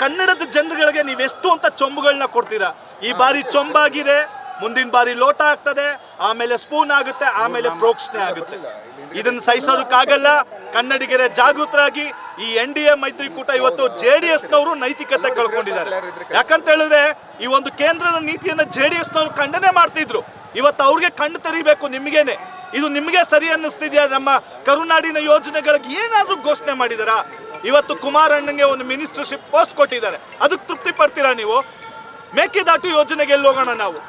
ಕನ್ನಡದ ಜನರುಗಳಿಗೆ ನೀವೆಷ್ಟು ಅಂತ ಚೊಂಬುಗಳನ್ನ ಕೊಡ್ತೀರಾ? ಈ ಬಾರಿ ಚೊಂಬಾಗಿದೆ, ಮುಂದಿನ ಬಾರಿ ಲೋಟ ಆಗ್ತದೆ, ಆಮೇಲೆ ಸ್ಪೂನ್ ಆಗುತ್ತೆ, ಆಮೇಲೆ ಪ್ರೋಕ್ಷಣೆ ಆಗುತ್ತೆ. ಇದನ್ನು ಸಹಿಸೋದಕ್ಕಾಗಲ್ಲ. ಕನ್ನಡಿಗರೇ ಜಾಗೃತರಾಗಿ. ಈ NDA ಮೈತ್ರಿಕೂಟ ಇವತ್ತು JDS ನವರು ನೈತಿಕತೆ ಕಳ್ಕೊಂಡಿದ್ದಾರೆ. ಯಾಕಂತ ಹೇಳಿದ್ರೆ ಈ ಒಂದು ಕೇಂದ್ರದ ನೀತಿಯನ್ನ JDS ನವರು ಖಂಡನೆ ಮಾಡ್ತಿದ್ರು. ಇವತ್ತು ಅವ್ರಿಗೆ ಕಣ್ಣು ತೆರಿಬೇಕು. ನಿಮಗೇನೆ ಇದು ನಿಮಗೆ ಸರಿ ಅನ್ನಿಸ್ತಿದ್ಯಾ? ನಮ್ಮ ಕರುನಾಡಿನ ಯೋಜನೆಗಳಿಗೆ ಏನಾದ್ರೂ ಘೋಷಣೆ ಮಾಡಿದಾರಾ? ಇವತ್ತು ಕುಮಾರಣ್ಣಂಗೆ ಒಂದು ಮಿನಿಸ್ಟರ್ಶಿಪ್ ಪೋಸ್ಟ್ ಕೊಟ್ಟಿದ್ದಾರೆ, ಅದಕ್ಕೆ ತೃಪ್ತಿ ಪಡ್ತೀರಾ ನೀವು? ಮೇಕೆದಾಟು ಯೋಜನೆಗೆ ಎಲ್ಲಿ ಹೋಗೋಣ ನಾವು?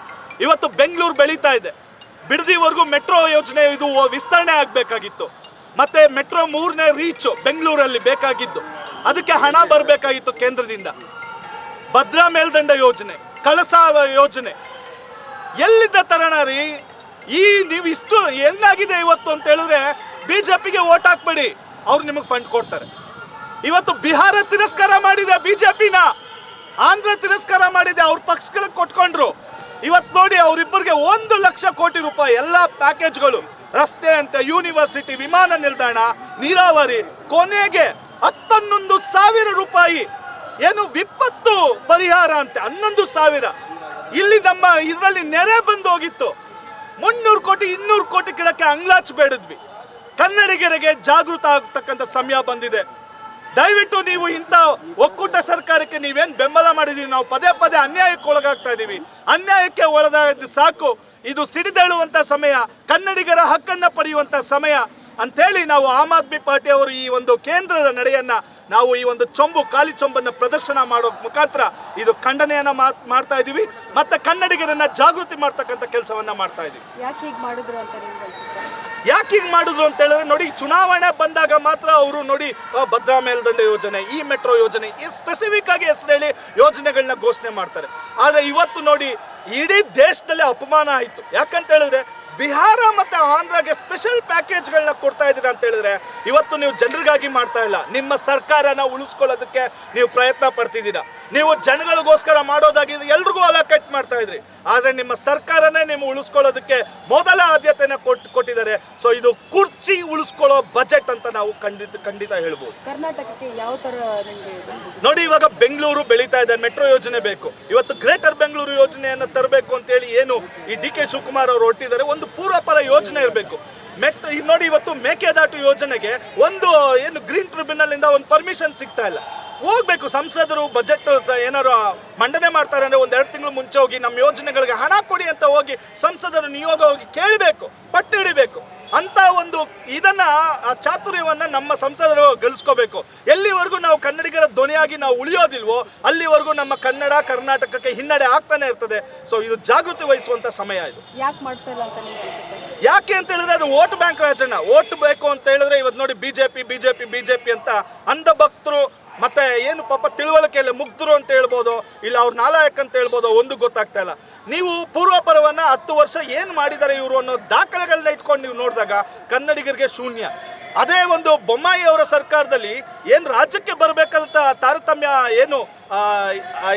ಇವತ್ತು ಬೆಂಗಳೂರು ಬೆಳೀತಾ ಇದೆ, ಬಿಡದಿವರೆಗೂ ಮೆಟ್ರೋ ಯೋಜನೆ ಇದು ವಿಸ್ತರಣೆ ಆಗಬೇಕಾಗಿತ್ತು. ಮತ್ತೆ ಮೆಟ್ರೋ 3ನೇ ರೀಚ್ ಬೆಂಗಳೂರಲ್ಲಿ ಬೇಕಾಗಿದ್ದು, ಅದಕ್ಕೆ ಹಣ ಬರಬೇಕಾಗಿತ್ತು ಕೇಂದ್ರದಿಂದ. ಭದ್ರಾ ಮೇಲ್ದಂಡ ಯೋಜನೆ, ಕಳಸಾ ಯೋಜನೆ ಎಲ್ಲಿದ್ದ ತರಣ ರೀ? ಈ ನೀವು ಇಷ್ಟು ಹೆಂಗಾಗಿದೆ ಇವತ್ತು ಅಂತ ಹೇಳಿದ್ರೆ BJPಗೆ ಓಟ್ ಹಾಕ್ಬೇಡಿ, ಅವ್ರು ನಿಮಗೆ ಫಂಡ್ ಕೊಡ್ತಾರೆ. ಇವತ್ತು ಬಿಹಾರ ತಿರಸ್ಕಾರ ಮಾಡಿದೆ BJPನ, ಆಂಧ್ರ ತಿರಸ್ಕಾರ ಮಾಡಿದೆ, ಅವ್ರ ಪಕ್ಷಗಳಿಗೆ ಕೊಟ್ಕೊಂಡ್ರು. ಇವತ್ತು ನೋಡಿ ಅವರಿಬ್ಬರಿಗೆ 1 ಲಕ್ಷ ಕೋಟಿ ರೂಪಾಯಿ ಎಲ್ಲ ಪ್ಯಾಕೇಜ್ಗಳು, ರಸ್ತೆ ಅಂತ, ಯೂನಿವರ್ಸಿಟಿ, ವಿಮಾನ ನಿಲ್ದಾಣ, ನೀರಾವರಿ, ಕೊನೆಗೆ 11,000 ರೂಪಾಯಿ ಏನು ವಿಪತ್ತು ಪರಿಹಾರ ಅಂತ 11,000. ಇಲ್ಲಿ ನಮ್ಮ ಇದರಲ್ಲಿ ನೆರೆ ಬಂದು ಹೋಗಿತ್ತು. 300 ಕೋಟಿ 200 ಕೋಟಿ ಕೆಳಕ್ಕೆ ಅಂಗ್ಲಾಚ್ ಬೇಡಿದ್ವಿ. ಕನ್ನಡಿಗರಿಗೆ ಜಾಗೃತ ಆಗತಕ್ಕಂಥ ಸಮಯ ಬಂದಿದೆ. ದಯವಿಟ್ಟು ನೀವು ಇಂಥ ಒಕ್ಕೂಟ ಸರ್ಕಾರಕ್ಕೆ ನೀವೇನು ಬೆಂಬಲ ಮಾಡಿದೀವಿ, ನಾವು ಪದೇ ಪದೇ ಅನ್ಯಾಯಕ್ಕೆ ಒಳಗಾಗ್ತಾ ಇದ್ದೀವಿ. ಅನ್ಯಾಯಕ್ಕೆ ಒಳಗಾದ ಸಾಕು. ಇದು ಸಿಡಿದೇಳುವಂಥ ಸಮಯ, ಕನ್ನಡಿಗರ ಹಕ್ಕನ್ನು ಪಡೆಯುವಂಥ ಸಮಯ ಅಂಥೇಳಿ ನಾವು ಆಮ್ ಆದ್ಮಿ ಪಾರ್ಟಿ ಅವರು ಈ ಒಂದು ಕೇಂದ್ರದ ನಡೆಯನ್ನ ನಾವು ಈ ಒಂದು ಖಾಲಿ ಚೊಂಬನ್ನು ಪ್ರದರ್ಶನ ಮಾಡೋ ಮುಖಾಂತರ ಇದು ಖಂಡನೆಯನ್ನ ಮಾಡ್ತಾ ಇದ್ದೀವಿ. ಮತ್ತೆ ಕನ್ನಡಿಗರನ್ನ ಜಾಗೃತಿ ಮಾಡ್ತಕ್ಕಂಥ ಕೆಲಸವನ್ನ ಮಾಡ್ತಾ ಇದ್ದೀವಿ. ಯಾಕೆ ಹೀಗೆ ಮಾಡಿದ್ರು ಅಂತ ಹೇಳಿದ್ರೆ ನೋಡಿ, ಚುನಾವಣೆ ಬಂದಾಗ ಮಾತ್ರ ಅವರು ನೋಡಿ ಭದ್ರಾ ಮೇಲ್ದಂಡ ಯೋಜನೆ, ಈ ಮೆಟ್ರೋ ಯೋಜನೆ, ಈ ಸ್ಪೆಸಿಫಿಕ್ ಆಗಿ ಹೆಸರು ಹೇಳಿ ಯೋಜನೆಗಳನ್ನ ಘೋಷಣೆ ಮಾಡ್ತಾರೆ. ಆದ್ರೆ ಇವತ್ತು ನೋಡಿ ಇಡೀ ದೇಶದಲ್ಲಿ ಅಪಮಾನ ಆಯಿತು. ಯಾಕಂತ ಹೇಳಿದ್ರೆ ಬಿಹಾರ ಮತ್ತು ಆಂಧ್ರಗೆ ಸ್ಪೆಷಲ್ ಪ್ಯಾಕೇಜ್ಗಳನ್ನ ಕೊಡ್ತಾ ಇದ್ದೀರಾ ಅಂತ ಹೇಳಿದ್ರೆ ಇವತ್ತು ನೀವು ಜನರಿಗಾಗಿ ಮಾಡ್ತಾ ಇಲ್ಲ, ನಿಮ್ಮ ಸರ್ಕಾರನ ಉಳಿಸ್ಕೊಳ್ಳೋದಕ್ಕೆ ನೀವು ಪ್ರಯತ್ನ ಪಡ್ತಿದ್ದೀರಾ. ನೀವು ಜನಗಳಿಗೋಸ್ಕರ ಮಾಡೋದಾಗಿದ್ರೆ ಎಲ್ರಿಗೂ ಅಲೋಕೇಟ್ ಮಾಡ್ತಾ ಇದ್ರಿ, ಆದರೆ ನಿಮ್ಮ ಸರ್ಕಾರನೇ ನೀವು ಉಳಿಸ್ಕೊಳ್ಳೋದಕ್ಕೆ ಮೊದಲ ಆದ್ಯತೆನ ಕೊಟ್ಟಿದ್ದಾರೆ. ಸೊ ಇದು ಕುರ್ಚಿ ಉಳಿಸ್ಕೊಳ್ಳೋ ಬಜೆಟ್ ಅಂತ ನಾವು ಖಂಡಿತ ಹೇಳ್ಬೋದು. ಕರ್ನಾಟಕಕ್ಕೆ ಯಾವ ತರ ನೋಡಿ, ಇವಾಗ ಬೆಂಗಳೂರು ಬೆಳೀತಾ ಇದೆ, ಮೆಟ್ರೋ ಯೋಜನೆ ಬೇಕು. ಇವತ್ತು ಗ್ರೇಟರ್ ಬೆಂಗಳೂರು ಯೋಜನೆಯನ್ನು ತರಬೇಕು ಅಂತೇಳಿ ಏನು ಈ DK ಶಿವಕುಮಾರ್ ಅವರು ಹೊರಟಿದ್ದಾರೆ, ಒಂದು ಪೂರ್ವಪರ ಯೋಜನೆ ಇರಬೇಕು. ನೋಡಿ, ಇವತ್ತು ಮೇಕೆದಾಟು ಯೋಜನೆಗೆ ಒಂದು ಏನು ಗ್ರೀನ್ ಟ್ರಿಬ್ಯುನಲ್ ಇಂದ ಒಂದು ಪರ್ಮಿಷನ್ ಸಿಗ್ತಾ ಇಲ್ಲ. ಹೋಗ್ಬೇಕು ಸಂಸದರು, ಬಜೆಟ್ ಏನಾರು ಮಂಡನೆ ಮಾಡ್ತಾರೆ ಅಂದ್ರೆ 1-2 ತಿಂಗಳು ಮುಂಚೆ ಹೋಗಿ ನಮ್ಮ ಯೋಜನೆಗಳಿಗೆ ಹಣ ಕೊಡಿ ಅಂತ ಹೋಗಿ ಸಂಸದರು ನಿಯೋಗ ಹೋಗಿ ಕೇಳಬೇಕು, ಪಟ್ಟು ಹಿಡಿಬೇಕು. ಅಂತ ಒಂದು ಇದನ್ನ ಚಾತುರ್ಯವನ್ನ ನಮ್ಮ ಸಂಸದರು ಗಳಿಸ್ಕೋಬೇಕು. ಎಲ್ಲಿವರೆಗೂ ನಾವು ಕನ್ನಡಿಗರ ಧ್ವನಿಯಾಗಿ ನಾವು ಉಳಿಯೋದಿಲ್ವೋ ಅಲ್ಲಿವರೆಗೂ ನಮ್ಮ ಕನ್ನಡ ಕರ್ನಾಟಕಕ್ಕೆ ಹಿನ್ನಡೆ ಆಗ್ತಾನೆ ಇರ್ತದೆ. ಸೊ ಇದು ಜಾಗೃತಿ ವಹಿಸುವಂತ ಸಮಯ ಇದು. ಯಾಕೆ ಅಂತ ಹೇಳಿದ್ರೆ ಅದು ವೋಟ್ ಬ್ಯಾಂಕ್ ರಾಜಣ್ಣ. ವೋಟ್ ಬೇಕು ಅಂತ ಹೇಳಿದ್ರೆ ಇವತ್ತು ನೋಡಿ ಬಿಜೆಪಿ ಅಂತ ಅಂಧ ಭಕ್ತರು ಮತ್ತೆ ಏನು ಪಾಪ ತಿಳುವಳಿಕೆಯಲ್ಲಿ ಮುಗ್ಧರು ಅಂತ ಹೇಳ್ಬೋದು, ಇಲ್ಲ ಅವ್ರ ನಾಲಾಯಕ್ ಅಂತ ಹೇಳ್ಬೋದು, ಒಂದು ಗೊತ್ತಾಗ್ತಾ ಇಲ್ಲ. ನೀವು ಪೂರ್ವಪರವನ್ನ 10 ವರ್ಷ ಏನು ಮಾಡಿದ್ದಾರೆ ಇವರು ಅನ್ನೋ ದಾಖಲೆಗಳನ್ನ ಇಟ್ಕೊಂಡು ನೀವು ನೋಡಿದಾಗ ಕನ್ನಡಿಗರಿಗೆ ಶೂನ್ಯ. ಅದೇ ಒಂದು ಬೊಮ್ಮಾಯಿ ಅವರ ಸರ್ಕಾರದಲ್ಲಿ ಏನು ರಾಜ್ಯಕ್ಕೆ ಬರಬೇಕಂತ ತಾರತಮ್ಯ ಏನು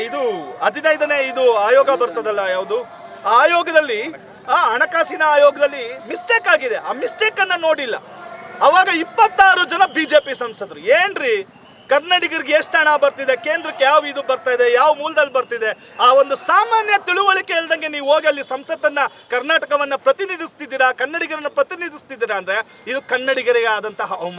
ಇದು 15ನೇ ಇದು ಆಯೋಗ ಬರ್ತದಲ್ಲ, ಯಾವುದು ಆ ಆಯೋಗದಲ್ಲಿ ಹಣಕಾಸಿನ ಆಯೋಗದಲ್ಲಿ ಮಿಸ್ಟೇಕ್ ಆಗಿದೆ. ಆ ಮಿಸ್ಟೇಕ್ ಅನ್ನ ನೋಡಿಲ್ಲ. ಅವಾಗ 26 ಜನ BJP ಸಂಸದರು. ಏನ್ರಿ ಕನ್ನಡಿಗರಿಗೆ ಎಷ್ಟು ಹಣ ಬರ್ತಿದೆ, ಕೇಂದ್ರಕ್ಕೆ ಯಾವ ಇದು ಬರ್ತಾ ಇದೆ, ಯಾವ ಮೂಲದಲ್ಲಿ ಬರ್ತಿದೆ, ಆ ಒಂದು ಸಾಮಾನ್ಯ ತಿಳುವಳಿಕೆ ಇಲ್ದಂಗೆ ನೀವು ಹೋಗಿ ಅಲ್ಲಿ ಸಂಸತ್ತನ್ನ ಕರ್ನಾಟಕವನ್ನ ಪ್ರತಿನಿಧಿಸ್ತಿದ್ದೀರಾ, ಕನ್ನಡಿಗರನ್ನ ಪ್ರತಿನಿಧಿಸ್ತಿದ್ದೀರಾ ಅಂದ್ರೆ ಇದು ಕನ್ನಡಿಗರಿಗೆ ಆದಂತಹ ಅವಮಾನ.